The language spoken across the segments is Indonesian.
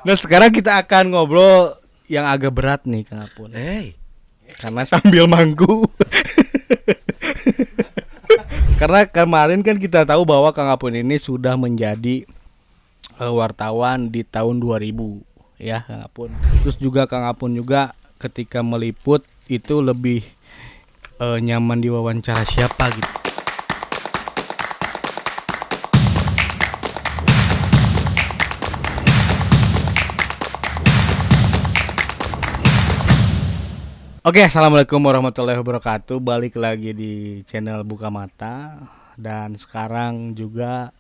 Nah sekarang kita akan ngobrol yang agak berat nih Kang Apun. Karena sambil manggu. Karena kemarin kan kita tahu bahwa Kang Apun ini sudah menjadi wartawan di tahun 2000 ya Kang Apun. Terus juga Kang Apun juga ketika meliput itu lebih nyaman diwawancara siapa gitu. Oke, assalamualaikum warahmatullahi wabarakatuh. Balik lagi di channel Buka Mata. Dan sekarang juga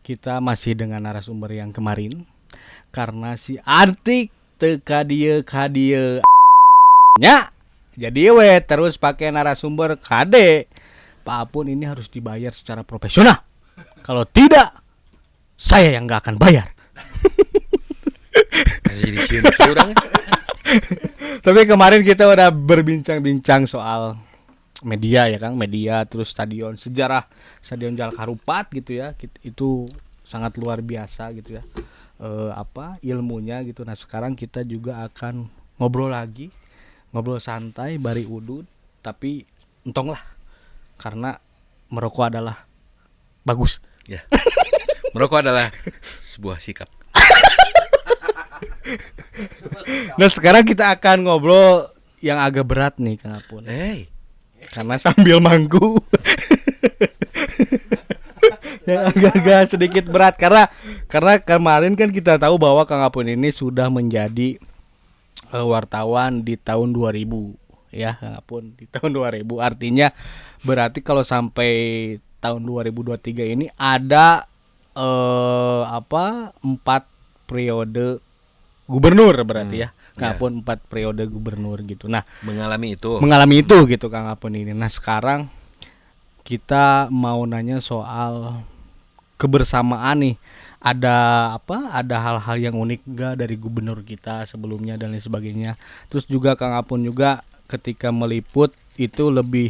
kita masih dengan narasumber yang kemarin. Karena si Artik teka dia nya. Jadi we terus pakai narasumber KD. Pak Apun ini harus dibayar secara profesional. Kalau tidak, saya yang gak akan bayar. Jadi siun orang. Tapi kemarin kita udah berbincang-bincang soal media ya Kang, media terus stadion, sejarah Stadion Jalak Harupat gitu ya. Itu sangat luar biasa gitu ya. Ilmunya gitu. Nah, sekarang kita juga akan ngobrol lagi. Ngobrol santai bari udut, tapi entonglah. Karena merokok adalah bagus. Ya. Merokok adalah sebuah sikap. Nah sekarang kita akan ngobrol yang agak berat nih Kang Apun. Karena sambil manggu. Yang agak-agak sedikit berat karena kemarin kan kita tahu bahwa Kang Apun ini sudah menjadi wartawan di tahun 2000 ya Kang Apun, di tahun 2000. Artinya berarti kalau sampai tahun 2023 ini ada 4 periode gubernur berarti ya Kang Apun, 4 periode gubernur gitu. Nah mengalami itu gitu Kang Apun ini. Nah sekarang kita mau nanya soal kebersamaan nih. Ada hal-hal yang unik gak dari gubernur kita sebelumnya dan lain sebagainya. Terus juga Kang Apun juga ketika meliput itu lebih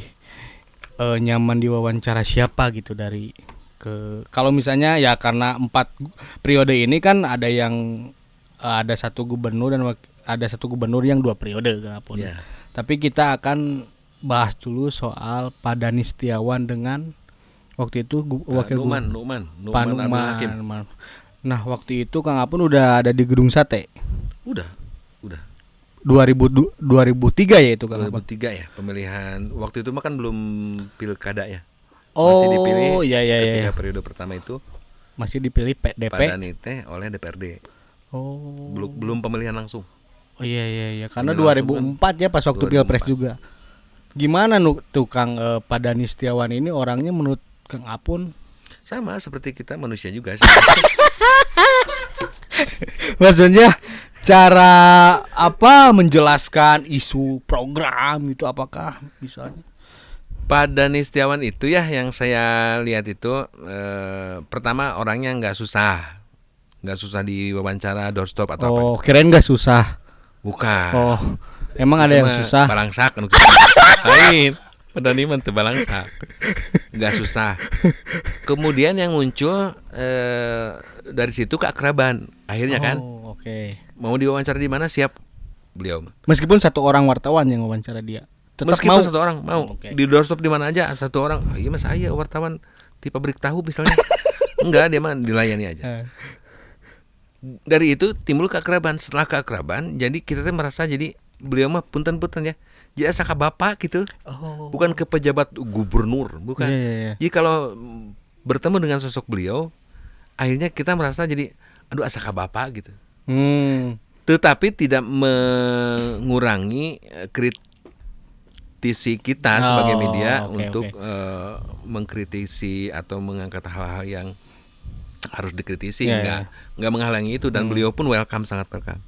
nyaman diwawancara siapa gitu dari kalau misalnya ya karena 4 periode ini kan ada satu gubernur dan ada satu gubernur yang 2 periode Kang Apun. Yeah. Tapi kita akan bahas dulu soal Pak Dani Setiawan dengan waktu itu wakil Numan Hakim. Nah, waktu itu Kang Apun udah ada di Gedung Sate. Udah. 2003 ya itu Kang Apun. 2003 ya pemilihan. Waktu itu mah kan belum pilkada ya. Masih dipilih ketika periode pertama itu masih dipilih PDP Pak Dani teh oleh DPRD. Belum pemilihan langsung. Oh iya. Karena 2004 ya pas waktu 2004. Pilpres juga. Gimana tuh Kang Pak Dani Setiawan ini orangnya menurut Kang Apun? Sama seperti kita manusia juga. Maksudnya cara menjelaskan isu program itu apakah misalnya? Pak Dani Setiawan itu ya yang saya lihat itu pertama orangnya nggak susah diwawancara doorstop atau apa. Kirain nggak susah. Bukan. Emang ada yang susah? Balangsak lain. Pak Dani mah teu balangsak. Nggak susah. Kemudian yang muncul dari situ keakraban. Akhirnya kan. Okay. Mau diwawancara di mana siap beliau. Meskipun satu orang wartawan yang wawancara dia. Meskipun satu orang mau di doorstop di mana aja satu orang. Iya mas saya wartawan di pabrik tahu misalnya. Enggak, dia mah dilayani aja. Dari itu timbul keakraban. Setelah keakraban jadi kita tuh merasa jadi beliau mah punten ya. Jadi asa ka bapak gitu. Bukan ke pejabat gubernur, bukan. Yeah. Jadi kalau bertemu dengan sosok beliau akhirnya kita merasa jadi aduh asa ka bapak gitu. Tetapi tidak mengurangi kritisi kita sebagai media untuk mengkritisi atau mengangkat hal-hal yang harus dikritisi. Enggak menghalangi itu dan beliau pun sangat welcome.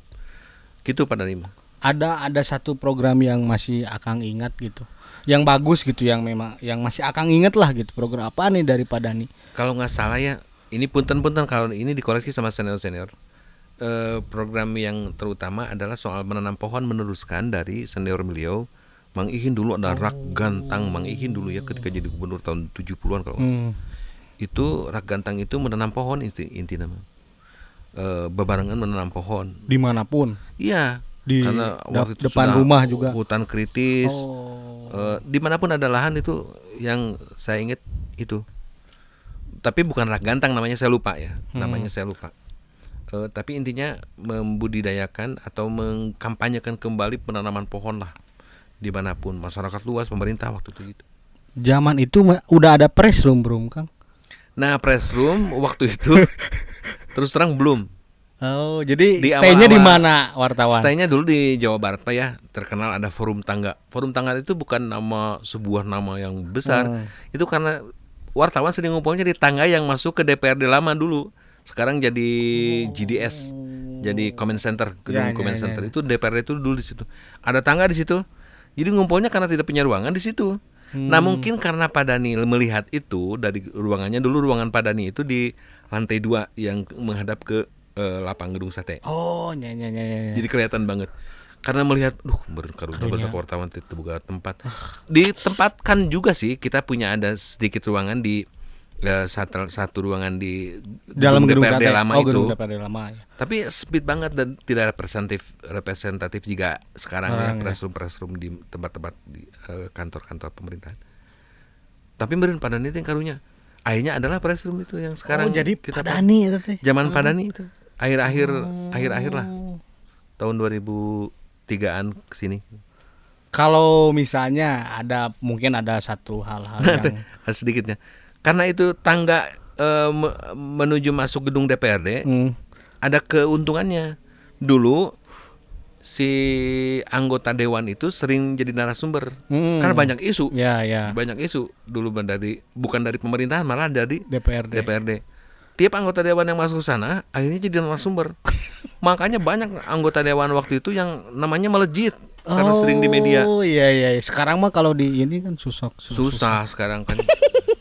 Gitu Pak Dani. Ada satu program yang masih Akang ingat gitu. Yang bagus gitu yang masih Akang ingat lah gitu. Program apa nih dari Pak Dani? Kalau nggak salah ya, ini punten kalau ini dikoreksi sama senior. Program yang terutama adalah soal menanam pohon meneruskan dari senior beliau Mang Ihin dulu. Ada rak gantang Mang Ihin dulu ya ketika jadi gubernur tahun 70-an kalau itu rak gantang itu menanam pohon inti nama. bebarengan menanam pohon. Dimanapun. Iya. Di Karena waktu itu depan sudah rumah juga. hutan kritis. Dimanapun ada lahan itu yang saya ingat itu. Tapi bukan rak gantang namanya, saya lupa ya. Namanya saya lupa. Tapi intinya membudidayakan atau mengkampanyekan kembali penanaman pohon lah dimanapun, masyarakat luas, pemerintah waktu itu gitu. Zaman itu udah ada press room belum, Kang? Nah, press room waktu itu terus terang belum. Oh, jadi Di stay-nya di awal-awal, mana wartawan? Stay-nya dulu di Jawa Barat Pak ya. Terkenal ada Forum Tangga. Forum Tangga itu bukan sebuah nama yang besar. Itu karena wartawan sering ngumpulnya di tangga yang masuk ke DPRD lama dulu. Sekarang jadi GDS, jadi Comment Center, gedung Comment Center. Itu DPRD itu dulu di situ. Ada tangga di situ. Jadi ngumpulnya karena tidak punya ruangan di situ. Nah, mungkin karena Pak Dhani melihat itu dari ruangannya, dulu ruangan Pak Dhani itu di lantai 2 yang menghadap ke lapang gedung sate. Oh, nya. Jadi kelihatan banget. Karena melihat, karunya wartawan terbuka tempat. Ditempatkan juga sih, kita punya ada sedikit ruangan di satu ruangan di dalam gedung DPRD sate. lama itu. Gedung DPRD lama ya. Tapi sempit banget dan tidak representatif juga sekarang ya, press room di tempat-tempat di kantor-kantor pemerintahan. Tapi meureun Pak Dhani teh karunya. Akhirnya adalah press room itu yang sekarang jadi kita Pak Dhani itu teh. Zaman Pak Dhani itu. Akhir-akhir lah. Tahun 2003-an ke sini. Kalau misalnya mungkin ada satu hal-hal yang sedikitnya. Karena itu tangga menuju masuk gedung DPRD ada keuntungannya. Dulu si anggota dewan itu sering jadi narasumber karena banyak isu. Ya. Banyak isu dulu bukan dari pemerintahan, malah dari DPRD. Tiap anggota dewan yang masuk ke sana akhirnya jadi narasumber. Makanya banyak anggota dewan waktu itu yang namanya melejit karena sering di media. Oh iya. Sekarang mah kalau di ini kan susah Sekarang kan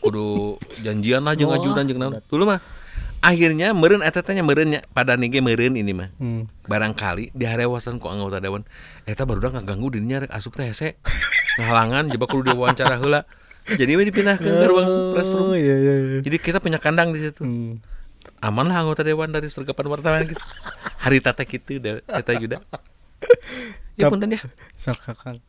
kudu janjian lah jeung ajudan jeung naon. Dulu mah akhirnya meureun eta teh meureunnya pada nige meureun ini mah. Barangkali diharewasan ku anggota dewan eta barudak ngaganggu dirinya rek asup teh hese. Ngahalangan jebak kudu diwawancara heula. Jadi we dipindahkeun ke ruang press room. Iya. Jadi kita punya kandang di situ. Aman lah anggota dewan dari sergapan wartawan gitu. Harita teh kitu eta Yuda. Ya punten ya. Sok Kang.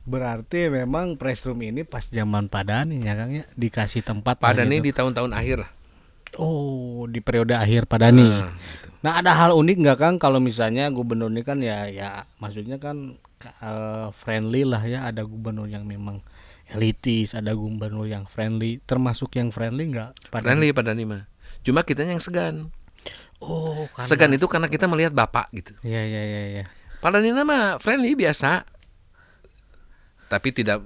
Berarti memang press room ini pas zaman Pak Dhani ya Kang ya, dikasih tempat Pak Dhani gitu. di tahun-tahun akhir lah. Oh, di periode akhir Pak Dhani. Nah, ada hal unik nggak Kang kalau misalnya gubernur ini kan ya maksudnya kan friendly lah ya, ada gubernur yang memang elitis, ada gubernur yang friendly, termasuk yang friendly nggak? Friendly Pak Dhani mah. Cuma kitanya yang segan. Oh, karena... Segan itu karena kita melihat bapak gitu. Iya. Pak Dhani mah friendly biasa. Tapi tidak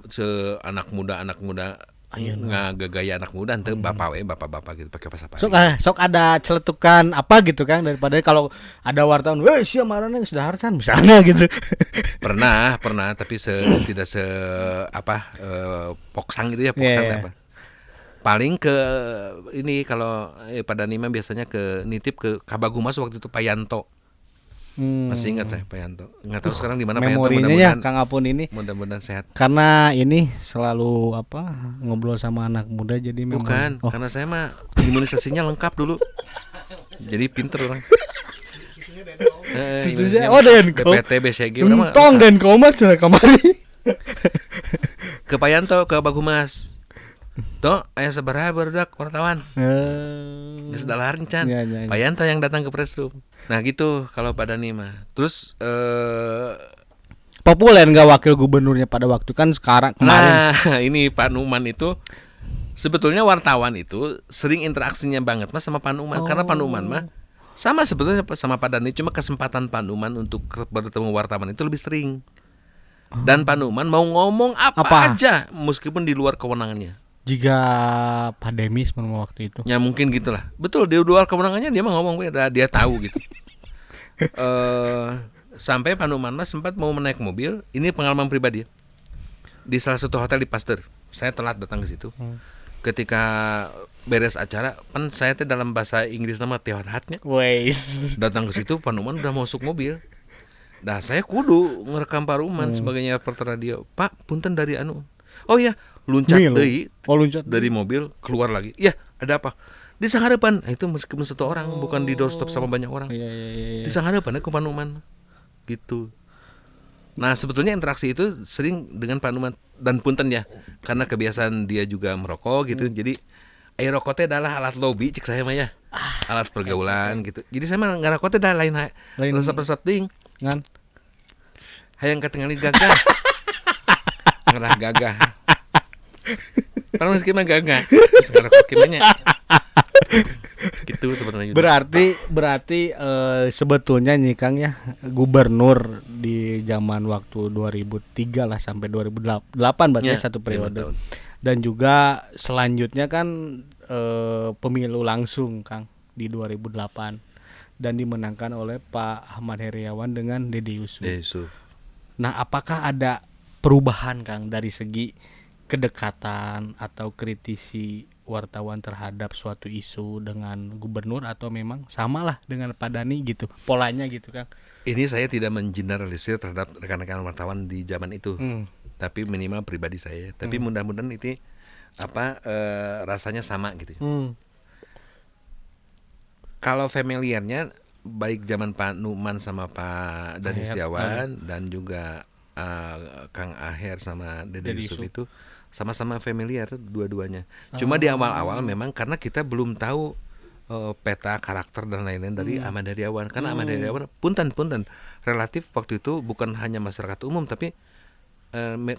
anak muda ngagaya anak muda ente bapak gitu pakai apa. Sok ada celetukan apa gitu Kang daripada kalau ada wartawan, "Weh, sia marane geus daharsan" misalnya gitu. Pernah, tapi tidak poksang gitu ya, poksang apa. Paling ke ini kalau Pak Dhani mah biasanya ke nitip ke Kabagumas waktu itu Pak Yanto. Masih ingat saya Pak Yanto. Nggak tahu sekarang di mana Pak Yanto. Memorinya ya Kang Apun ini. Mudah-mudahan sehat. Karena ini selalu ngobrol sama anak muda jadi memang. Bukan, karena saya mah imunisasinya lengkap dulu. Jadi pinter orang. Denko. PT BCG Untung Denko mah cenah kamari. Ke Pak Yanto ke Bagumas. Tuh, aya sabaraha barudak wartawan. Geus dalahareun can. Pak Yanto yang datang ke press room. Nah gitu kalau Pak Dhani mah. Terus populer nggak wakil gubernurnya pada waktu kan sekarang kemarin. Nah ini Pak Numan itu sebetulnya wartawan itu sering interaksinya banget mas sama Pak Numan. Karena Pak Numan mah sama sebetulnya sama Pak Dhani, cuma kesempatan Pak Numan untuk bertemu wartawan itu lebih sering. Dan Pak Numan mau ngomong apa aja meskipun di luar kewenangannya. Jika pandemis waktu itu. Ya mungkin gitulah. Betul, di luar kewenangannya dia mah ngomong, dia tahu gitu. Sampai Pak Numan mas sempat mau naik mobil. Ini pengalaman pribadi ya. Di salah satu hotel di Pasteur. Saya telat datang ke situ. Ketika beres acara, kan saya teh dalam bahasa Inggris nama teothatnya. Datang ke situ, Pak Numan udah masuk mobil. Nah saya kudu ngerekam Pak Numan sebagai reporter radio. Pak, punten dari anu. Oh iya, loncat dari mobil keluar lagi. Ya, ada apa? di sanghareupan. Itu meskipun satu orang, bukan di doorstop sama banyak orang. Iya. Di sanghareupan ku Panuman gitu. Nah sebetulnya interaksi itu sering dengan Panuman dan punten ya, karena kebiasaan dia juga merokok gitu. Jadi air rokok teh adalah alat lobby cek saya mah ya. Alat pergaulan gitu. Jadi saya mah ngarokok teh dah lain resep-resep ting. Ngan. Hayang katingali gagah. Ngarah gagah. Kalau meski mah gagah. Terus ngarokok kimanya. Gitu sebenarnya. Berarti sebetulnya nih Kang ya, gubernur di zaman waktu 2003 lah sampai 2008 berarti Ya, satu periode. 5 tahun. Dan juga selanjutnya kan pemilu langsung Kang di 2008 dan dimenangkan oleh Pak Ahmad Heriawan dengan Dede Yusuf. Nah, apakah ada perubahan Kang dari segi kedekatan atau kritisi wartawan terhadap suatu isu dengan gubernur, atau memang samalah dengan Pak Dani gitu polanya gitu Kang? Ini saya tidak mengeneralisir terhadap rekan-rekan wartawan di zaman itu. Tapi minimal pribadi saya. Tapi mudah-mudahan itu rasanya sama gitu. Kalau familiarnya baik zaman Pak Numan sama Pak Dani Setiawan dan juga Kang Aher sama Dede Yusuf itu sama-sama familiar dua-duanya. Cuma di awal-awal memang karena kita belum tahu peta karakter dan lain-lain dari Ahmad Heriawan. Karena Ahmad Heriawan punten relatif waktu itu bukan hanya masyarakat umum tapi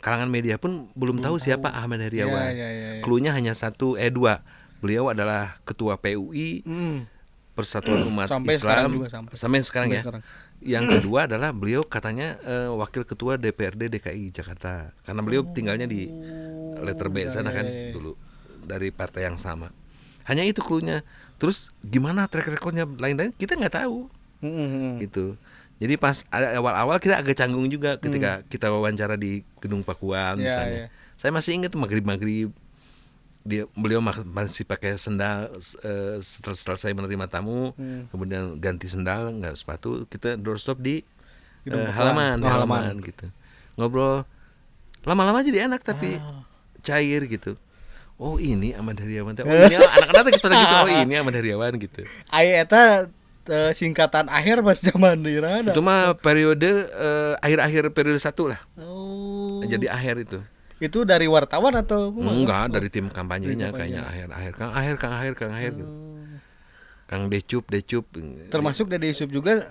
kalangan media pun belum tahu siapa Ahmad Heriawan. Cluenya hanya dua. Beliau adalah ketua PUI, Persatuan Umat Sampai Islam sampai sekarang ya. Sekarang. Yang kedua adalah beliau katanya wakil ketua DPRD DKI Jakarta. Karena beliau tinggalnya di letter B sana kan dulu dari partai yang sama. Hanya itu cluenya. Terus gimana track recordnya lain-lain kita nggak tahu. Gitu. Jadi pas awal-awal kita agak canggung juga ketika kita wawancara di Gedung Pakuan misalnya. Saya masih ingat maghrib beliau masih pakai sendal setelah selesai menerima tamu, kemudian ganti sendal, nggak sepatu, kita doorstop di halaman gitu. Ngobrol lama-lama jadi enak tapi cair gitu. Oh ini Ahmad Heriawan. Oh ini anak-anak kita gitu. Oh ini Ahmad Heriawan gitu. Aya eta singkatan akhir pas zaman Irana. Itu mah periode akhir-akhir periode 1 lah. Oh. Jadi akhir itu. Itu dari wartawan atau enggak, dari tim kampanyenya kayaknya akhir. Kang Aher gitu. Kang Decup. Termasuk Dede Yusuf juga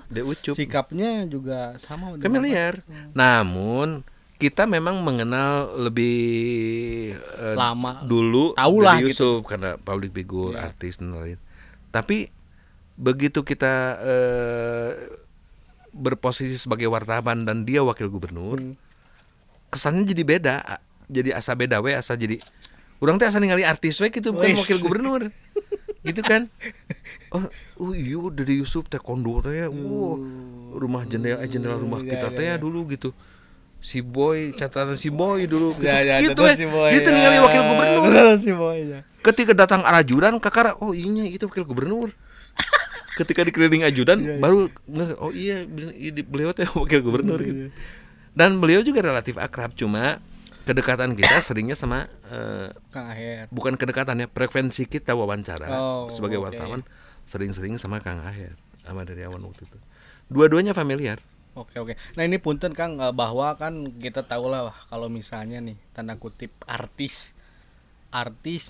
Deucup. Sikapnya juga sama familiar. Namun kita memang mengenal lebih lama dulu tahulah Dede Yusuf gitu. karena public figure, artis dan lain. Tapi begitu kita berposisi sebagai wartawan dan dia wakil gubernur, kesannya jadi beda, jadi asa beda we, asa jadi urang teh asa ningali artis we gitu, bukan wakil gubernur. Gitu kan. Iya Dede Yusuf teh kondo teh rumah jendela rumah kita teh dulu gitu. Si Boy, catatan si Boy dulu gitu. Gitu we. Gitu ningali wakil gubernur. Si Boy. Ketika datang ajudan kakara, oh iya itu wakil gubernur. Ketika dikeliling ajudan baru oh iya beliau teh wakil gubernur gitu. Dan beliau juga relatif akrab, cuma kedekatan kita seringnya sama Kang Aher. Bukan kedekatan ya, frekuensi kita wawancara sebagai wartawan sering-sering sama Kang Aher, Ahmad Heriawan waktu itu. Dua-duanya familiar. Oke. Nah ini punten Kang, bahwa kan kita tahu lah kalau misalnya nih tanda kutip artis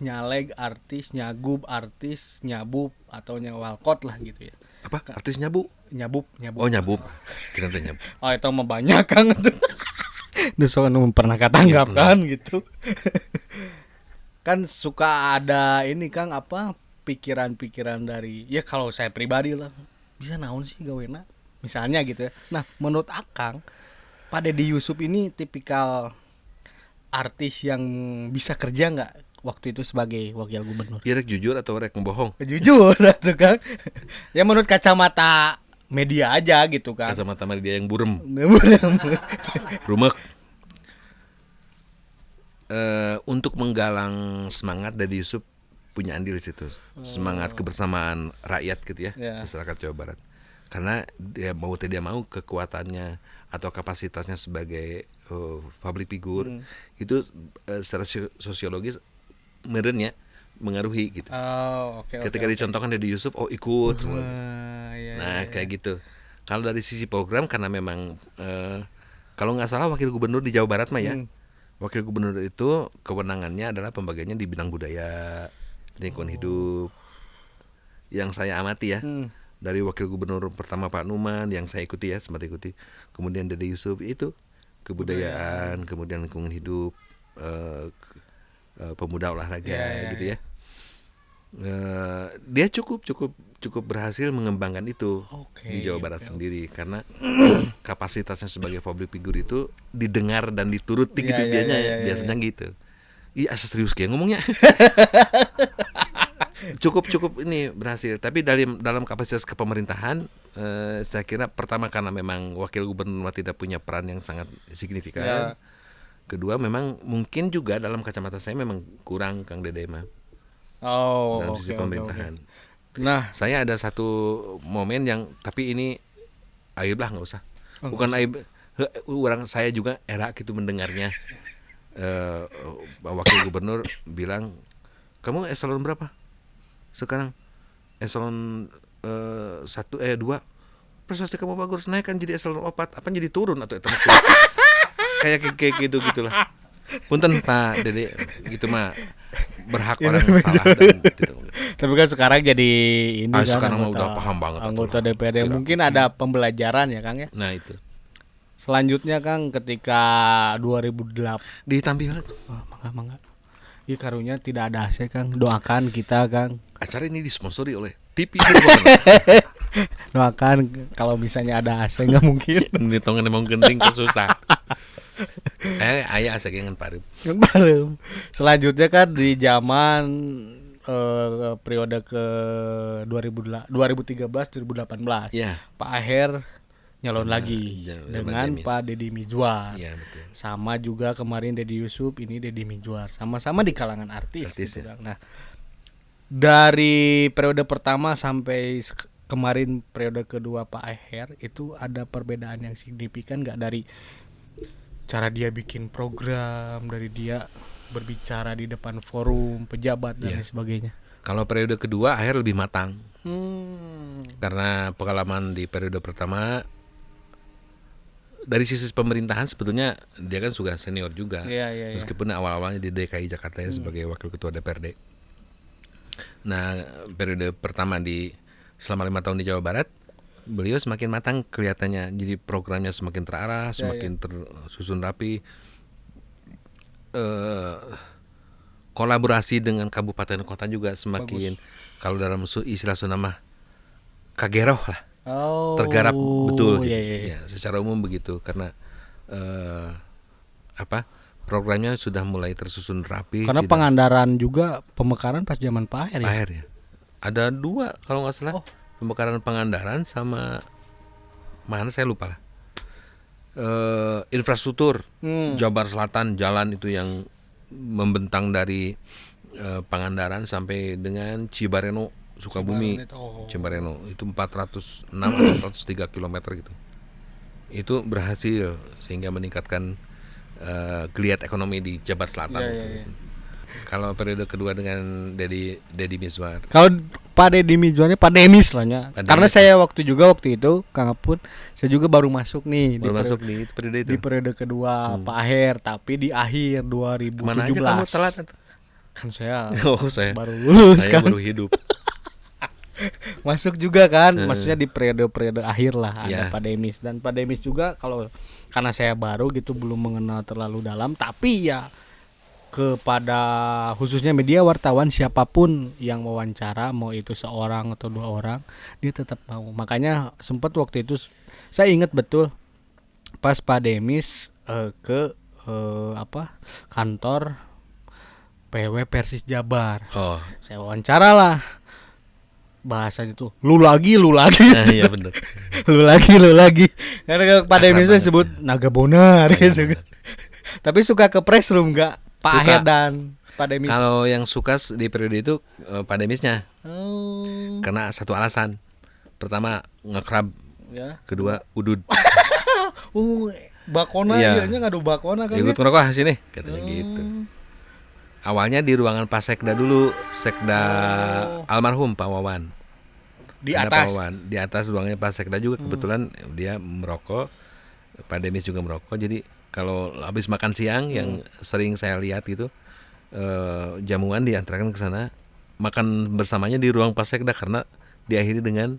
nyaleg, artis nyagub, artis nyabub atau nyawalkot lah gitu ya. Apa? Artis nyabub? Nyabub. Oh nyabub. Kira nyabub. Oh itu mah banyak Kang tuh. Nusa pernah katanggap kan gitu. Kan suka ada ini Kang pikiran-pikiran dari ya kalau saya pribadi lah bisa naon sih gawena misalnya gitu ya. Nah menurut Akang Pak Dede Yusuf ini tipikal artis yang bisa kerja nggak waktu itu sebagai wakil gubernur? Ya rek jujur atau rek ngebohong? Jujur tuh Kang. Ya menurut kacamata media aja gitu kan. Kacamata media yang burem. Rumek. Untuk menggalang semangat Dede Yusuf punya andil di situ. Semangat kebersamaan rakyat gitu ya, masyarakat Jawa Barat. Karena dia mau kekuatannya atau kapasitasnya sebagai public figure itu secara sosiologis meureun ya mengaruhi gitu. Oh, oke. Ketika dicontohkan Deddy Yusuf, oh ikut semua. Nah, kayak gitu. Kalau dari sisi program karena memang kalau nggak salah wakil gubernur di Jawa Barat mah ya. Wakil gubernur itu kewenangannya adalah pembagiannya di bidang budaya, lingkungan hidup. Yang saya amati ya. Dari wakil gubernur pertama Pak Numan yang saya ikuti ya, sempat ikuti. Kemudian Deddy Yusuf itu kebudayaan, kemudian lingkungan hidup, pemuda olahraga gitu ya. Dia cukup berhasil mengembangkan itu di Jawa Barat sendiri karena kapasitasnya sebagai public figure itu didengar dan dituruti gitu biasanya gitu. Iya serius kayak ngomongnya. cukup ini berhasil, tapi dalam kapasitas kepemerintahan saya kira pertama karena memang wakil gubernur tidak punya peran yang sangat signifikan. Kedua memang mungkin juga dalam kacamata saya memang kurang Kang Dede mah. Dalam sisi pemerintahan. Nah, saya ada satu momen yang tapi ini aib lah nggak usah. Bukan aib, orang saya juga era gitu mendengarnya. Wakil gubernur bilang, kamu eselon berapa? Sekarang eselon 1 2. Prestasi kamu bagus, naik kan jadi eselon 4. Apa jadi turun atau kayak gitu gitulah. Punten Pak Dede, gitu mah berhak orang salah dan gitu. Tapi kan sekarang jadi ini kan sekarang mah udah paham banget anggota DPRD. Mungkin ada pembelajaran ya Kang ya. Nah itu. Selanjutnya Kang ketika 2008 ditampil. Mangga. Iya karunya tidak ada AC Kang. Doakan kita Kang. Acara ini disponsori oleh TV. Doakan kalau misalnya ada AC nggak mungkin. Ini tongan emang genting kesusah. Ayah AC dengan parum. Selanjutnya kan di zaman periode ke 2013 2018 Pak Aher nyalon lagi dengan Pak Deddy Mizwar. Sama juga kemarin Deddy Yusuf, ini Deddy Mizwar. Sama-sama di kalangan artis gitu. Nah, dari periode pertama sampai kemarin periode kedua Pak Aher itu ada perbedaan yang signifikan nggak dari cara dia bikin program, dari dia berbicara di depan forum pejabat dan lain sebagainya? Kalau periode kedua Aher lebih matang. Karena pengalaman di periode pertama dari sisi pemerintahan sebetulnya dia kan sudah senior juga. Meskipun awal-awalnya di DKI Jakarta sebagai wakil ketua DPRD. Nah, periode pertama selama 5 tahun di Jawa Barat, beliau semakin matang kelihatannya. Jadi programnya semakin terarah, semakin tersusun rapi. Kolaborasi dengan kabupaten kota juga semakin kalau dalam istilah Sunda mah kageroh lah. Tergarap betul gitu. Ya, secara umum begitu karena programnya sudah mulai tersusun rapi. Karena Pangandaran juga pemekaran pas zaman Pak Aher ya. Aher ya. Ada 2 kalau nggak salah. Pemekaran Pangandaran sama mana saya lupa lah. Infrastruktur Jabar Selatan, jalan itu yang membentang dari Pangandaran sampai dengan Cibareno Sukabumi. Cibareno itu 406 atau 403 km gitu. Itu berhasil sehingga meningkatkan geliat ekonomi di Jabar Selatan. Kalau periode kedua dengan Deddy Mizwar. Kalau Pak Deddy Mizwarnya Pak Demis lah ya. Karena saya waktu itu Kang Apun, saya juga baru masuk nih di periode kedua Pak Aher, tapi di akhir 2017. Kemana aja kamu telat? Kan saya baru lulus kan. Baru hidup. Masuk juga kan, maksudnya di periode akhir lah ada Pak Demis. Dan Pak Demis juga karena saya baru gitu belum mengenal terlalu dalam, tapi ya kepada khususnya media wartawan siapapun yang wawancara, mau itu seorang atau 2 orang, dia tetap mau. Makanya sempat waktu itu saya ingat betul pas Pak Demis ke kantor PW Persis Jabar. Saya wawancara lah. Bahasanya tuh lu lagi iya benar. lu lagi karena Pak Demis sebut naga bonar gitu. Tapi suka ke press room enggak Pak Aher dan Pak Demis? Kalau yang suka di periode itu Pak Demisnya. Karena satu alasan. Pertama ngekrab. Kedua udud. Bakona nya ngadu bakona kan. Ikut ngerokok sini katanya gitu. Awalnya di ruangan Pak Sekda dulu, Sekda almarhum Pak Wawan. Di Ada atas. Pak Wawan. Di atas ruangnya Pak Sekda juga kebetulan dia merokok. Pak Demis juga merokok. Jadi kalau habis makan siang yang sering saya lihat gitu, jamuan diantarkan ke sana, makan bersamanya di ruang Pak Sekda karena diakhiri dengan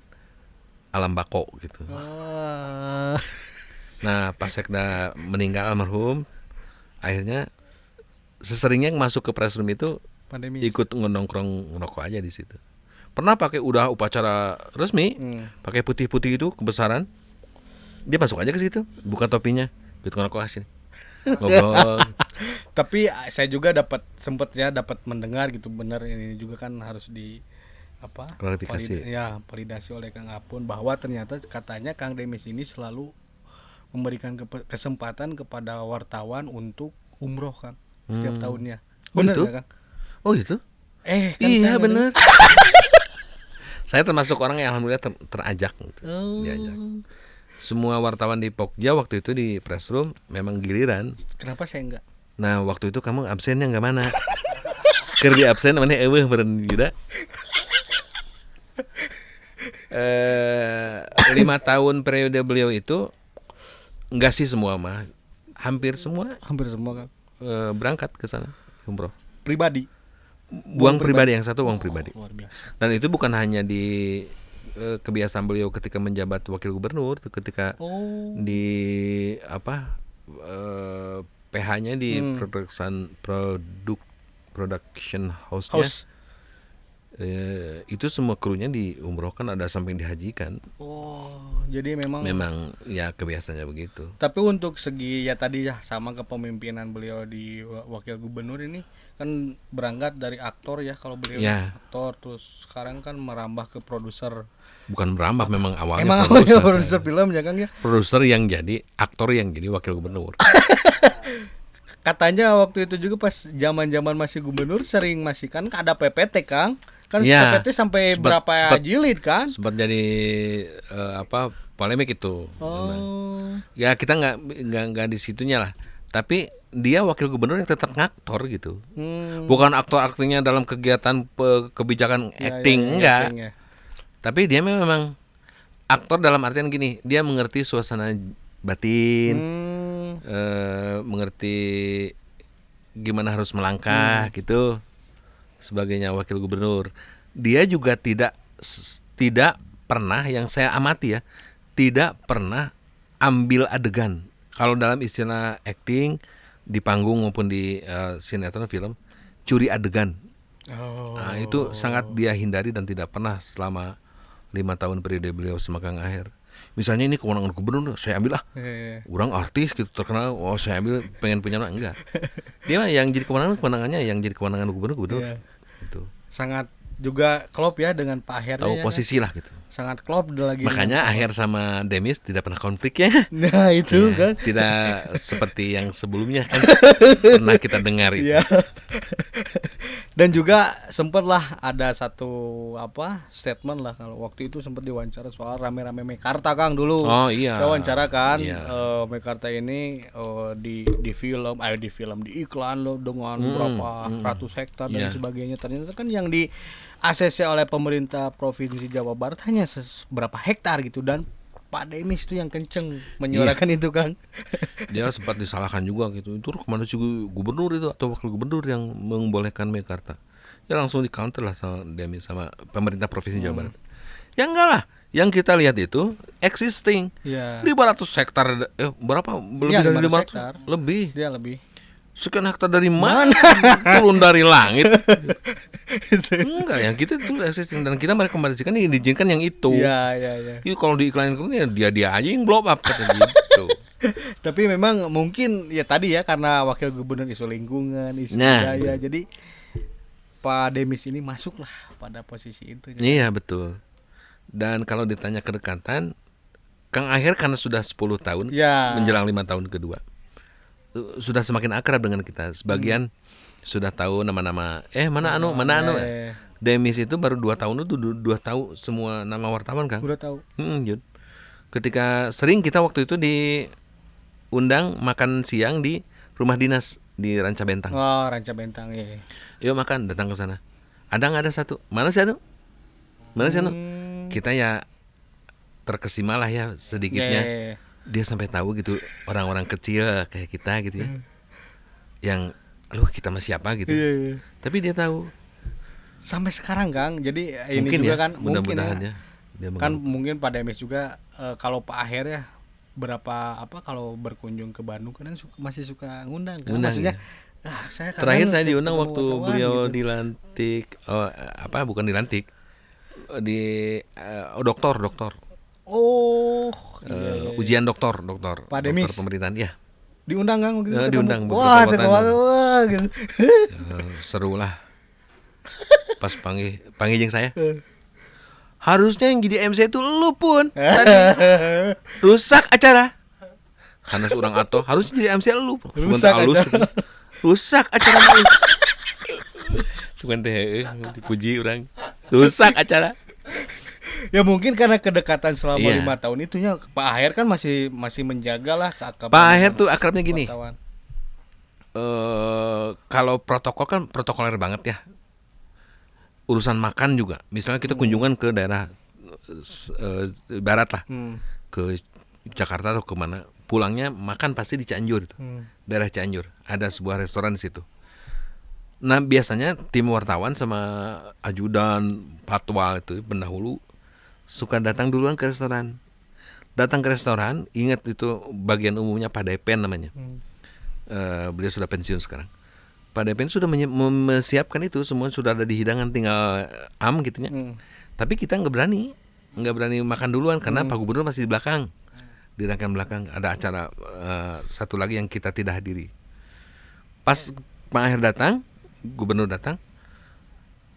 alam bako gitu. Nah, pas Sekda meninggal almarhum, akhirnya seseringnya masuk ke press room itu Pandemi. ikut nongkrong ngerokok aja di situ. Pernah pakai udah upacara resmi, pakai putih-putih itu kebesaran, dia masuk aja ke situ, buka topinya, ikut ngerokok sini, ngobrol. Tapi saya juga dapat mendengar gitu, benar ini juga kan harus di Klarifikasi. validasi oleh Kang Apun bahwa ternyata katanya Kang Demis ini selalu memberikan kesempatan kepada wartawan untuk umroh Kang setiap tahunnya. Benar itu? nggak, Kang? Oh itu? Kan Iya saya benar. Saya termasuk orang yang alhamdulillah terajak gitu. Diajak. Semua wartawan di Pokja waktu itu di press room memang giliran. Kenapa saya enggak? Nah waktu itu kamu absennya nggak mana? Ker di absen mana eueuh beren juga. 5 tahun periode beliau itu enggak sih semua mah, hampir semua Hampir semua Kang. berangkat ke sana umroh. Pribadi. Uang pribadi yang satu uang pribadi. Luar biasa. Dan itu bukan hanya di kebiasaan beliau ketika menjabat wakil gubernur, ketika di PH-nya di production house-nya. Itu semua krunya diumrohkan, ada sampai dihajikan. Jadi memang ya kebiasaannya begitu. Tapi untuk segi ya tadi ya sama kepemimpinan beliau di wakil gubernur ini kan berangkat dari aktor ya, kalau beliau aktor terus sekarang kan merambah ke produser. Bukan merambah, memang awalnya Emang produser film ya Kang ya. Produser yang jadi aktor yang jadi wakil gubernur. Katanya waktu itu juga pas zaman-zaman masih gubernur sering masih kan ada PPT Kang. Kan Ya, PPT sampai berapa jilid kan? Sempat jadi polemik itu. Ya kita nggak di situnya lah. Tapi dia wakil gubernur yang tetap ngaktor gitu. Bukan aktor-aktornya dalam kegiatan kebijakan acting enggak. Acting, ya. Tapi dia memang aktor dalam artian gini, dia mengerti suasana batin, mengerti gimana harus melangkah gitu. Sebagainya wakil gubernur. Dia juga tidak pernah, yang saya amati ya, tidak pernah ambil adegan. Kalau dalam istilah acting di panggung maupun di sinetron film, curi adegan. Nah, itu sangat dia hindari dan tidak pernah selama 5 tahun periode beliau sama Kang Aher. Misalnya ini kewenangan gubernur, saya ambil lah. Orang artis gitu terkenal, saya ambil pengen punya enggak. Dia mah yang jadi kewenangannya yang jadi kewenangan gubernur. Itu. Sangat juga klop ya dengan Pak Aher. Tahu posisi lah gitu. Sangat klop lagi. Makanya Aher sama Demis tidak pernah konflik ya. Nah itu kan. Tidak seperti yang sebelumnya kan pernah kita dengar itu. Dan juga sempatlah ada satu statement lah, kalau waktu itu sempat diwawancara soal rame-rame Mekarta Kang dulu. Iya. Saya wawancara kan Mekarta ini di film di iklan loh dengan berapa ratus hektar dan sebagainya. Ternyata kan yang di ACC oleh pemerintah Provinsi Jawa Barat hanya berapa hektar gitu, dan Pak Demis itu yang kenceng menyuarakan itu Kang. Dia sempat disalahkan juga gitu. Itu kemana sih gubernur itu atau wakil gubernur yang membolehkan Mekarta? Ya langsung di counter lah sama Demis sama pemerintah Provinsi Jawa Barat. Ya enggak lah. Yang kita lihat itu existing. 500 hektar berapa? Lebih dari 500 hektar. Lebih. Dia lebih. Sekian hektar dari mana? Turun dari langit. Enggak, yang kita itu existing dan kita merekomendasikan yang diizinkan yang itu. Iya. Itu kalau diiklanin ya dia aja yang blow up kata gitu. Tapi memang mungkin ya tadi ya karena wakil gubernur isu lingkungan, isu budaya, jadi Pak Demis ini masuklah pada posisi itu. Iya betul. Dan kalau ditanya kedekatan, Kang Aher karena sudah 10 tahun menjelang 5 tahun kedua, sudah semakin akrab dengan kita. Sebagian sudah tahu nama-nama. Mana anu. Demis itu baru 2 tahun itu 2 tahu semua nama wartawan Kang. Udah tahu. Ketika sering kita waktu itu diundang makan siang di rumah dinas di Ranca Bentang. Oh, Ranca Bentang ya. Yuk makan, datang ke sana. Ada nggak ada satu? Mana sih Anu? Mana sih Anu? Kita ya terkesima lah ya sedikitnya. Yeah. Dia sampai tahu gitu orang-orang kecil kayak kita gitu ya. Yang lu kita masih apa gitu. Yeah. Tapi dia tahu. Sampai sekarang Kang. Jadi ini Mungkin juga ya, kan mungkin mudah-mudahan ya. Dia Kan mungkin Pak Demis juga kalau Pak Aher ya kalau berkunjung ke Bandung kadang masih suka ngundang kan. Maksudnya ya. Saya Terakhir saya diundang waktu wartawan, beliau gitu. dilantik bukan dilantik. Doktor. Oh, iya. Ujian doktor Pak Demis. doktor pemerintahan ya. Diundang Kang gitu. Diundang wah, beberapa gitu. Seru lah. Pas panggil jeung saya. Harusnya yang jadi MC itu lu pun tadi rusak acara. Karena seorang atau harus jadi MC lu. Rusak halus acara. gitu. Rusak acara lu. Cuman teh dipuji orang. Rusak acara. Ya mungkin karena kedekatan selama Iya. 5 tahun itunya Pak Aher kan masih menjaga lah keakraban. Pak Aher tuh akrabnya gini. wartawan. Kalau protokol kan protokoler banget ya. Urusan makan juga. Misalnya kita kunjungan ke daerah barat lah, ke Jakarta atau kemana, pulangnya makan pasti di Cianjur itu. Daerah Cianjur ada sebuah restoran di situ. Nah biasanya tim wartawan sama ajudan patwal itu pendahulu suka datang duluan ke restoran. Datang ke restoran, ingat itu bagian umumnya Pak Depen namanya. Beliau sudah pensiun sekarang. Pak Depen sudah mempersiapkan itu, semua sudah ada di hidangan, tinggal gitu ya. Tapi kita nggak berani makan duluan karena Pak Gubernur masih di belakang, di rangkaian belakang ada acara satu lagi yang kita tidak hadiri. Pas Pak Aher datang, Gubernur datang,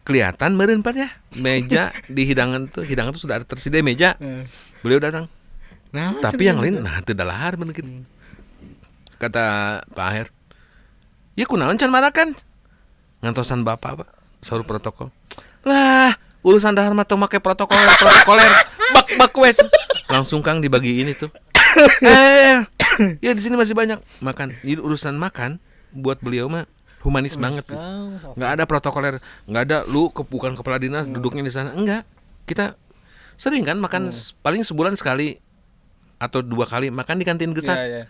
kelihatan meureun Pak ya, meja di hidangan tuh sudah ada tersedia meja. Beliau datang. Nah, Tapi yang lain teu dalahar bener gitu. Kata Pak Aher, ya kunaon can marakan ngantosan bapak Pak saur protokol lah urusan dahar mah tong make protokoler bak wes langsung Kang dibagiin itu ya di sini masih banyak makan. Jadi urusan makan buat beliau mah humanis banget, nggak ada protokoler, nggak ada lu bukan kepala dinas duduknya di sana, enggak. Kita sering kan makan paling sebulan sekali atau 2 kali makan di kantin Gesak. Yeah.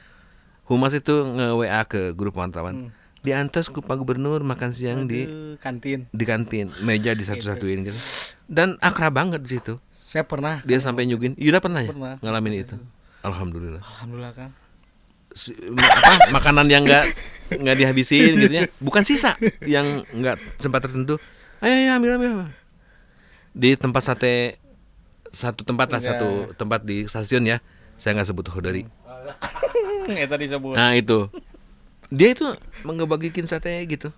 Humas itu nge-WA ke grup wartawan. Diantos ku Pak Gubernur makan siang di kantin. Di kantin, meja di satu-satuin gitu. Dan akrab banget di situ. Saya pernah. Dia sampai nyugin. Yuda pernah ya? Pernah. Ngalamin itu. Alhamdulillah. Kang. Makanan yang enggak dihabisin gitu ya. Bukan sisa yang enggak sempat tersentuh. Ayo ambil. Di tempat sate satu tempat di stasiun ya. Saya enggak sebut hodari. Eta disebut. Nah, itu. Dia itu ngebagikin sate gitu.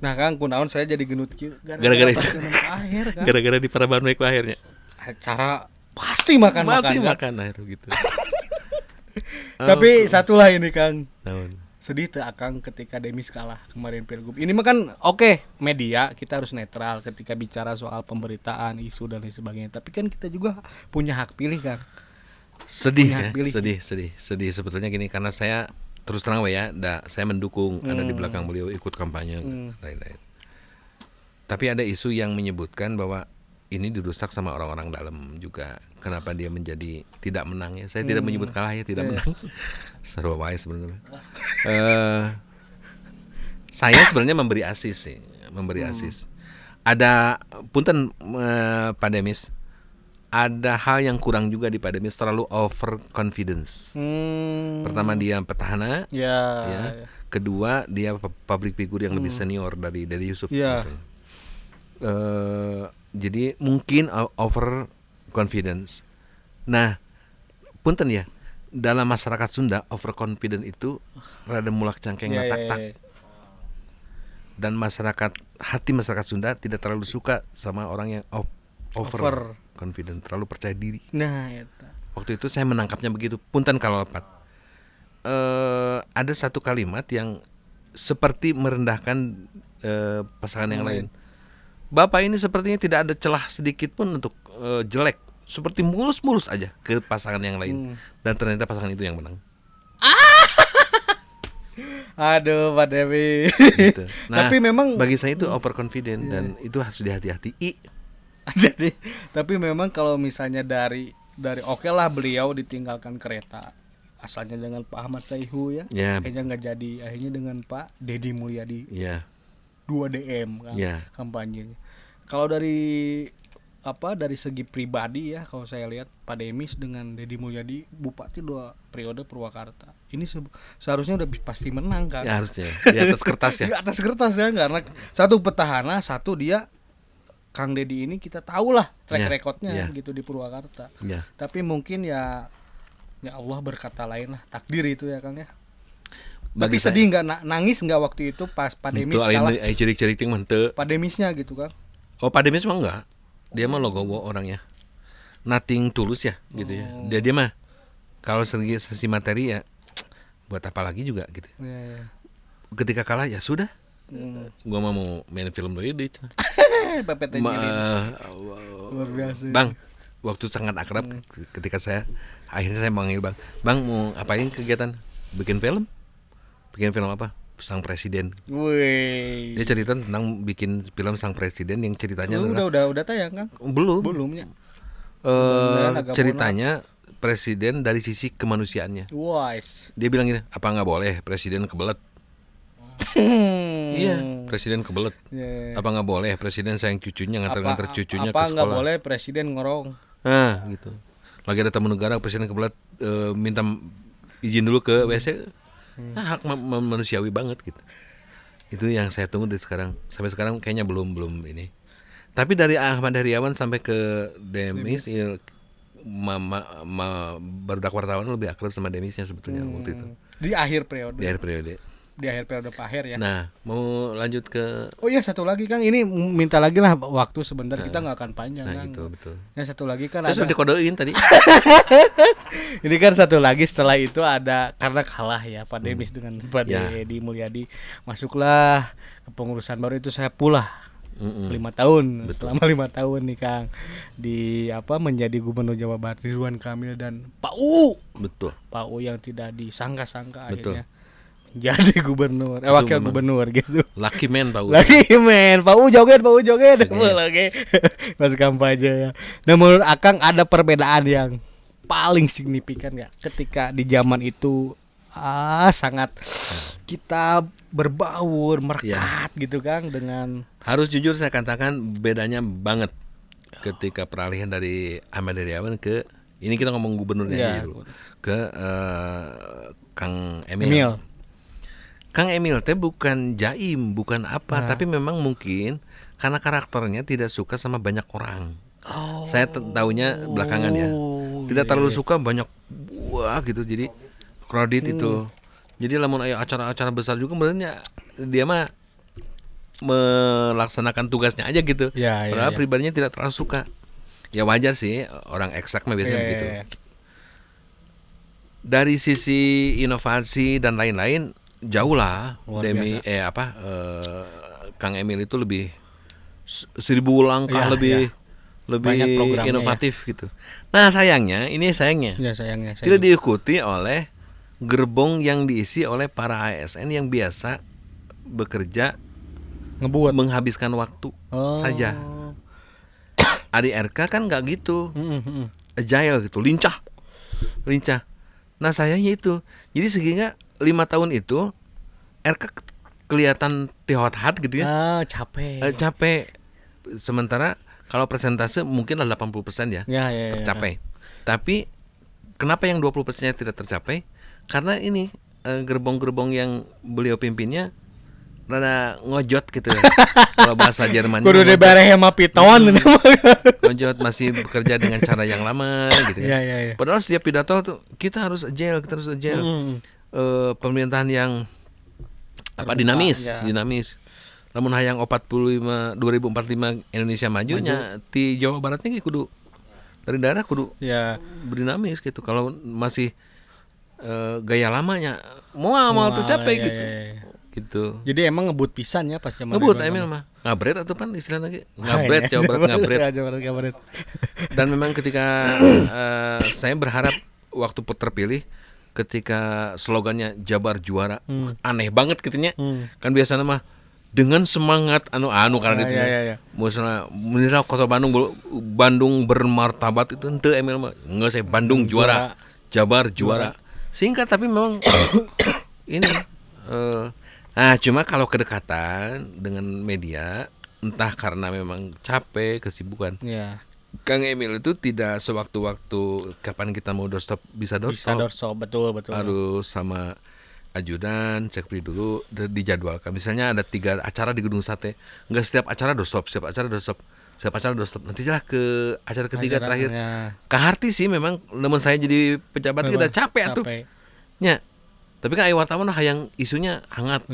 Nah Kang, kunaon saya jadi genut kieu Gara-gara itu. Aher, Kang. Gara-gara di Paraban Week akhirnya. Acara pasti makan air gitu. Tapi satulah ini Kang. Naon? Sedih teu Akang ketika Demis kalah kemarin Pilgub. Ini mah kan oke, media kita harus netral ketika bicara soal pemberitaan, isu dan lain sebagainya. Tapi kan kita juga punya hak pilih Kang. Sedih ya, sedih sebetulnya gini karena saya terus terang ya, saya mendukung ada di belakang beliau ikut kampanye lain-lain. Tapi ada isu yang menyebutkan bahwa ini dirusak sama orang-orang dalam juga. Kenapa dia menjadi tidak menang ya? Saya tidak menyebut kalah ya, tidak menang. Seru wae sebenarnya. Saya sebenarnya memberi asis sih, Ada punten Pak Demis. Ada hal yang kurang juga di Pak Demis, terlalu over confidence. Pertama dia petahana, ya. Kedua dia public figure yang lebih senior dari Yusuf. Jadi mungkin over confidence. Nah, punten ya, dalam masyarakat Sunda over confidence itu rada mulak cangkeng tak. Dan hati masyarakat Sunda tidak terlalu suka sama orang yang over confident, terlalu percaya diri. Nah, eta. Waktu itu saya menangkapnya begitu. Punten kalau lepat. Ada satu kalimat yang seperti merendahkan pasangan yang lain. Bapak ini sepertinya tidak ada celah sedikit pun untuk jelek, seperti mulus-mulus aja ke pasangan yang lain. Dan ternyata pasangan itu yang menang. Aduh, Pak Dewi. Gitu. Nah, Tapi memang bagi saya itu overconfident dan itu harus dihati-hati. jadi tapi memang kalau misalnya dari oke lah beliau ditinggalkan kereta asalnya dengan Pak Ahmad Saihu ya. Ya, Akhirnya nggak jadi, akhirnya dengan Pak Deddy Mulyadi ya, 2 DM kan ya. kampanyenya. Kalau dari dari segi pribadi ya, kalau saya lihat Pak Demis dengan Deddy Mulyadi Bupati 2 periode Purwakarta ini seharusnya udah pasti menang kan. Ya harusnya di atas kertas ya. Di atas kertas ya, karena satu petahana, satu dia Kang Deddy ini kita tahu lah track Ya, recordnya ya. gitu di Purwakarta. Ya. Tapi mungkin ya Allah berkata lain lah, takdir itu ya Kang ya. Bagi Tapi sedih nggak, nangis nggak waktu itu pas Pak Demis itu kalah? cerik-cerik ting mante. Pak Demisnya gitu Kang. Oh, Pak Demis mah enggak. Dia mah logowo orangnya. Nothing tulus ya gitu ya. Dia mah kalau sesi materi ya buat apa lagi juga gitu. Ya. Ketika kalah ya sudah. Gua mah mau main film dulu deh. PPT luar biasa. Bang, waktu sangat akrab ketika akhirnya saya manggil Bang mau apain kegiatan? Bikin film apa? Sang Presiden. Wih. Dia cerita tentang bikin film Sang Presiden yang ceritanya Udah tayang Kang? Belumnya. Ceritanya presiden dari sisi kemanusiaannya. Wise. Dia bilang gini, apa nggak boleh presiden kebelet? Iya, presiden kebelet. Yeah. Apa nggak boleh presiden sayang cucunya nganter cucunya ke apa sekolah? nggak boleh presiden ngorong? Nah, gitu. Lagi ada tamu negara presiden kebelet minta izin dulu ke WC. Hak manusiawi banget gitu. Itu yang saya tunggu dari sekarang. Sampai sekarang kayaknya belum ini. Tapi dari Ahmad Heriawan sampai ke Demis ya, barudak wartawan lebih akrab sama Demisnya sebetulnya waktu itu. Di akhir periode. Di akhir periode Pak Her ya. Nah, mau lanjut ke. Oh iya, satu lagi Kang, ini minta lagi lah waktu sebentar, kita nggak akan panjang Kang. Itu betul. Yang satu lagi kan Terus ada. udah dikodein tadi. Ini kan satu lagi setelah itu ada karena kalah ya Pak Demis dengan Pak Deddy Mulyadi, masuklah ke pengurusan baru itu saya pula 5 tahun. Betul. Selama 5 tahun nih Kang di menjadi Gubernur Jawa Barat Ridwan Kamil dan Pak U. Betul. Pak U yang tidak disangka-sangka Betul. akhirnya jadi gubernur, wakil gubernur gitu. Lucky man Pak U. Pak U joget lagi pas kampanye ya. Nah, menurut Akang ada perbedaan yang paling signifikan nggak ketika di zaman itu sangat kita berbaur merekat gitu Kang dengan. Harus jujur saya katakan bedanya banget ketika peralihan dari Ahmad Heriawan ke ini kita ngomong gubernurnya dulu ke Kang Emil. Kang Emil teh bukan jaim, bukan apa, tapi memang mungkin karena karakternya tidak suka sama banyak orang. Saya tahunya belakangan ya. Tidak terlalu suka banyak gitu. Jadi kredit itu. Jadi lamun aya acara-acara besar juga sebenarnya dia mah melaksanakan tugasnya aja gitu. Padahal pribadinya tidak terlalu suka. Ya wajar sih, orang eksak mah biasanya begitu. Dari sisi inovasi dan lain-lain jauh lah. Kang Emil itu lebih 1000 langkah lebih inovatif gitu. Nah sayangnya tidak diikuti oleh gerbong yang diisi oleh para ASN yang biasa bekerja menghabiskan waktu saja. Adi RK kan nggak gitu, agile gitu, lincah. Nah sayangnya itu, jadi sehingga 5 tahun itu RK kelihatan hot gitu ya. Capek. Sementara kalau persentase mungkin lah 80% ya tercapai. Tapi kenapa yang 20%-nya tidak tercapai? Karena ini gerbong-gerbong yang beliau pimpinnya rada ngojot gitu ya. Kalau bahasa Jermannya kudu dibareh sama piton. Ngojot, masih bekerja dengan cara yang lama gitu ya. Padahal setiap pidato tuh kita harus agile. Pemerintahan yang dinamis. Namun hayang 2045 Indonesia majunya di Jawa Baratnya kudu dari daerah kudu berdinamis gitu. Kalau masih gaya lamanya mau tercapai gitu. Jadi emang ngebut pisan ya pas zaman ngebut Emil mah ngabret atau pan istilah lagi ngabret Jawa Barat ngabret. Dan memang ketika saya berharap waktu terpilih ketika slogannya Jabar juara, aneh banget gitunya. Kan biasanya mah dengan semangat karena itu. Misalnya menira kota Bandung bermartabat itu ente Emil mah enggak, saya Bandung juara, Jabar juara. Singkat tapi memang ini cuma kalau kedekatan dengan media entah karena memang capek, kesibukan. Kang Emil itu tidak sewaktu-waktu kapan kita mau doorstop bisa doorstop. Betul. Harus sama ajudan cek dulu dijadwalkan. Misalnya ada 3 acara di Gedung Sate, nggak setiap acara doorstop, setiap acara doorstop. Nanti lah ke acara ketiga terakhir. Kaharti sih memang, namun saya jadi pejabat udah capek atuh. Ya. Tapi kan wartawan hayang isunya hangat.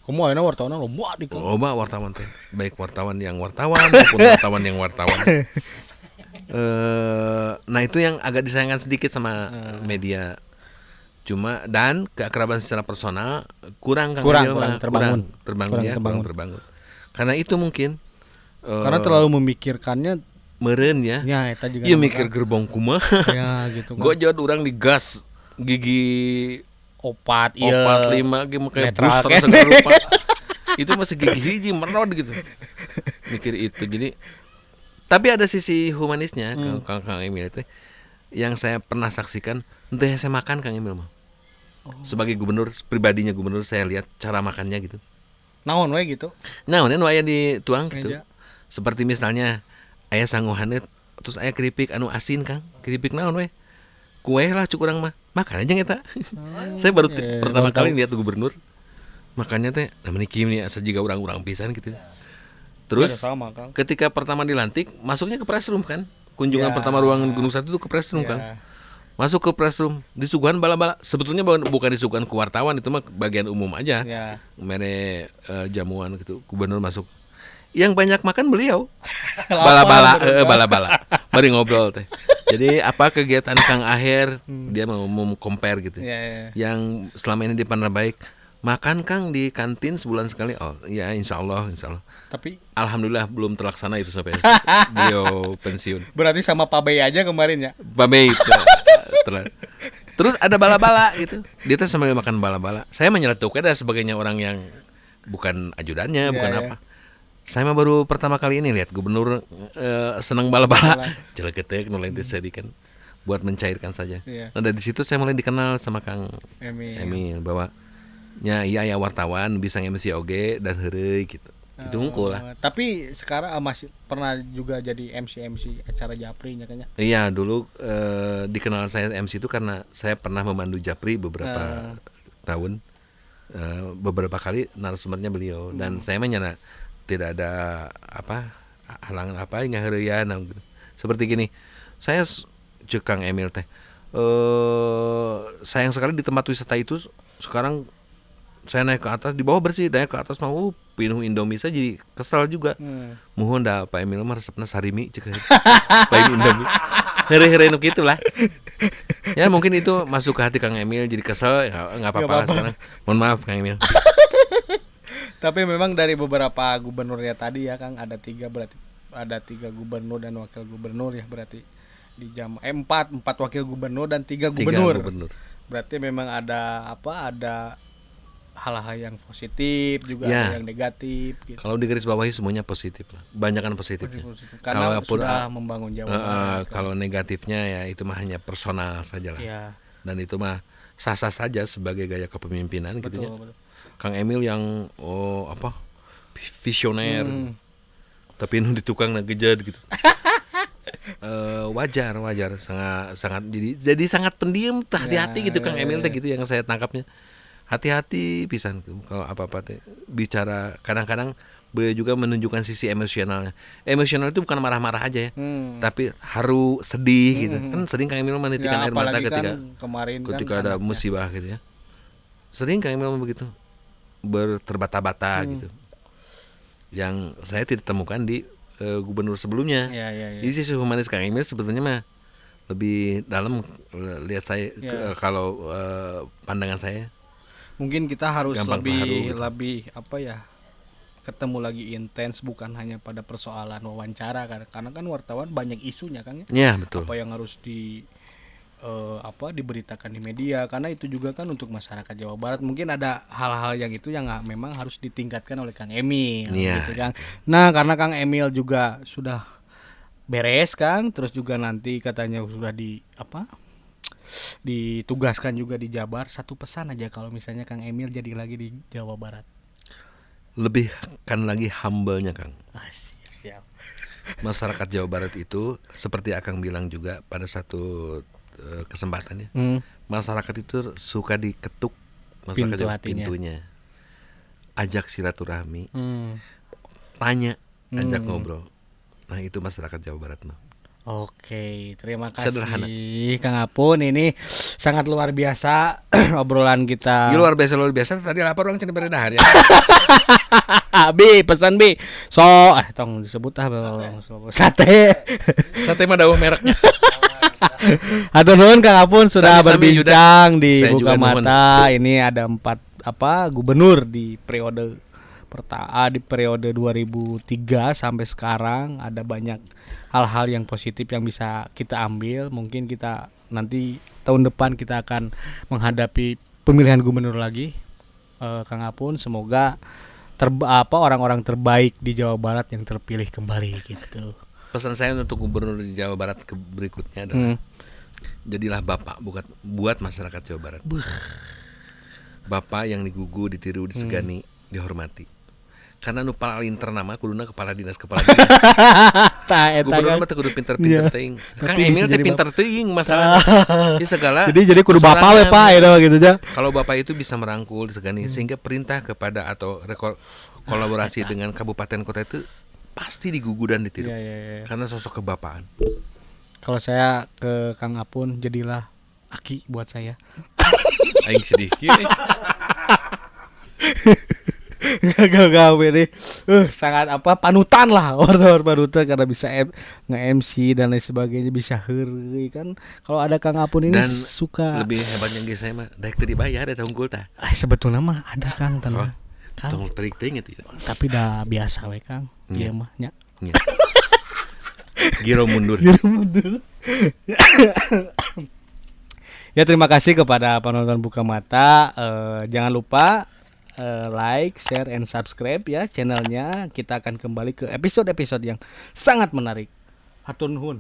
Kamu ayeuna wartawan loba di loba wartawan teh. Baik wartawan yang wartawan maupun wartawan yang wartawan. Nah itu yang agak disayangkan sedikit sama media. Cuma dan keakraban secara personal kurang terbangun. Karena itu mungkin karena terlalu memikirkannya meureun ya. Eta juga. Ieu mikir gerbong kumaha. Gitu kan. Gua jod urang di gas gigi 4 5 gitu kayak booster segala rupa. Itu masih gigi hiji merod gitu. Mikir itu. Jadi tapi ada sisi humanisnya Kang Emil itu yang saya pernah saksikan. Entah saya makan Kang Emil mah. Sebagai gubernur, pribadinya gubernur, saya lihat cara makannya gitu. Naon we gitu. Naon aya dituang gitu. Seperti misalnya aya sangguhaneut terus aya keripik anu asin Kang. Keripik naon we? Kue lah cuk urang mah. Makan aja eta. Saya baru pertama kali lihat gubernur makannya teh namanya kimi asa juga urang-urang pisan gitu. Terus ketika pertama dilantik masuknya ke press room kan. Kunjungan pertama ruangan Gunung Satu itu ke press room kan. Masuk ke press room, disuguhan bala-bala. Sebetulnya bukan disuguhan ke wartawan, itu mah bagian umum aja. Mere jamuan gitu. Gubernur masuk. Yang banyak makan beliau. Bala-bala. Mari ngobrol teh. Jadi apa kegiatan Kang Aher, dia mau compare gitu. Yang selama ini dipandang baik, makan Kang di kantin sebulan sekali. Oh ya insya Allah. Tapi alhamdulillah belum terlaksana itu sampai beliau pensiun. Berarti sama Pak Bey aja kemarin ya. Pak Bey terus ada bala-bala gitu. Dia tuh sambil makan bala-bala. Saya menyeletuknya sebagainya orang yang bukan ajudannya, bukan apa. Saya mah baru pertama kali ini lihat gubernur senang bala-bala. Jelek-jelek nulentis sedih kan buat mencairkan saja. Nah dari situ saya mulai dikenal sama Kang Emil bahwa ya wartawan bisa MC oge dan heureuy gitu. Itu unggul lah. Tapi sekarang masih pernah juga jadi MC acara Japri nya kayaknya. Iya, dulu dikenal saya MC itu karena saya pernah memandu Japri beberapa tahun. Beberapa kali narasumbernya beliau dan saya menyana tidak ada halangan yang heureyan seperti gini. Saya Kang Emil teh sayang sekali di tempat wisata itu sekarang saya naik ke atas, di bawah bersih, naik ke atas mau pinuh Indomie saya jadi kesal juga. Mohon dah Pak Emil mah resepna sarimi cek lain Indomie. Here-here nu kitu lah. Ya mungkin itu masuk ke hati Kang Emil jadi kesel, enggak apa-apa lah sekarang. Mohon maaf Kang Emil. Tapi memang dari beberapa gubernurnya tadi ya Kang ada 3 berarti ada 3 gubernur dan wakil gubernur ya berarti di jam 4 wakil gubernur dan 3 gubernur. Berarti memang ada hal-hal yang positif juga ada yang negatif gitu. Kalau di garis bawahi semuanya positif lah. Banyakan positifnya. Karena sudah membangun Jawa. Kalau negatifnya ya itu mah hanya personal saja lah. Dan itu mah sah-sah saja sebagai gaya kepemimpinan gitu ya. Kang Emil yang visioner. Tapi nu di tukang ngejad gitu. Wajar sangat jadi sangat pendiam, hati-hati gitu Kang Emil teh gitu yang saya tangkapnya. Hati-hati pisan kalau apa-apa teh bicara kadang-kadang beliau juga menunjukkan sisi emosionalnya. Emosional itu bukan marah-marah aja ya, tapi haru, sedih gitu. Kan sering Kang Emil menitikan air mata ketika ada musibah gitu ya. Sering Kang Emil begitu terbata-bata gitu. Yang saya tidak temukan di gubernur sebelumnya. Jadi sisi humanis Kang Emil sebetulnya mah lebih dalam lihat saya kalau pandangan saya. Mungkin kita harus lebih ketemu lagi intens bukan hanya pada persoalan wawancara karena kan wartawan banyak isunya Kang ya. Iya betul. Apa yang harus di diberitakan di media, karena itu juga kan untuk masyarakat Jawa Barat. Mungkin ada hal-hal yang itu yang memang harus ditingkatkan oleh Kang Emil gitu Kang. Nah, karena Kang Emil juga sudah beres Kang, terus juga nanti katanya sudah ditugaskan juga di Jabar. Satu pesan aja kalau misalnya Kang Emil jadi lagi di Jawa Barat. Lebih kan lagi humble-nya Kang. Siap. Masyarakat Jawa Barat itu seperti Akang bilang juga pada satu kesempatan ya. Masyarakat itu suka diketuk pintunya. Ajak silaturahmi. Tanya, ajak ngobrol. Nah, itu masyarakat Jawa Barat mah. Oke, terima kasih Sederhana. Kang Apun, ini sangat luar biasa obrolan kita. Luar biasa. Tadi lapar orang cina beredar ya. Bi, pesan Bi. Tong disebut sate mah dawuh mereknya. Hatur nuhun Kang Apun sudah Sami-sami berbincang di Saya Buka juga nuhun. Mata. Ini ada 4 gubernur di periode 2003 sampai sekarang. Ada banyak hal-hal yang positif yang bisa kita ambil. Mungkin kita nanti tahun depan kita akan menghadapi pemilihan gubernur lagi. Kang Apun, semoga orang-orang terbaik di Jawa Barat yang terpilih kembali gitu. Pesan saya untuk gubernur di Jawa Barat berikutnya adalah jadilah bapak buat masyarakat Jawa Barat. Bapak yang digugu, ditiru, disegani, dihormati. Karena nu paling ternama kuduna kepala dinas. Gubernur mah teh kudu pinter-pinter teuing. Kang Emil teh pinter teuing masalah. Di segala. Jadi kudu bapak we Pak eta gitu aja. Kalau bapak itu bisa merangkul, disegani sehingga perintah kepada atau kolaborasi dengan kabupaten kota itu pasti digugu dan ditiru. Karena sosok kebapaan. Kalau saya ke Kang Apun, jadilah aki buat saya. Aing sedih kieu. Gagal ini sangat panutan lah, wartawan panutan karena bisa nge-MC dan lain sebagainya, bisa heureuy kan. Kalau ada Kang Apun ini dan suka lebih hebatnya ge saya mah daek teu dibayar eta unggul tah. Sebetulnya mah ada Kang tenang. Tong terik teuing eta. Tapi dah biasa we Kang. Ieu mah nya. Giro mundur. Ya, terima kasih kepada penonton Buka Mata. Jangan lupa like, share, and subscribe ya channelnya. Kita akan kembali ke episode-episode yang sangat menarik. Hatur nuhun.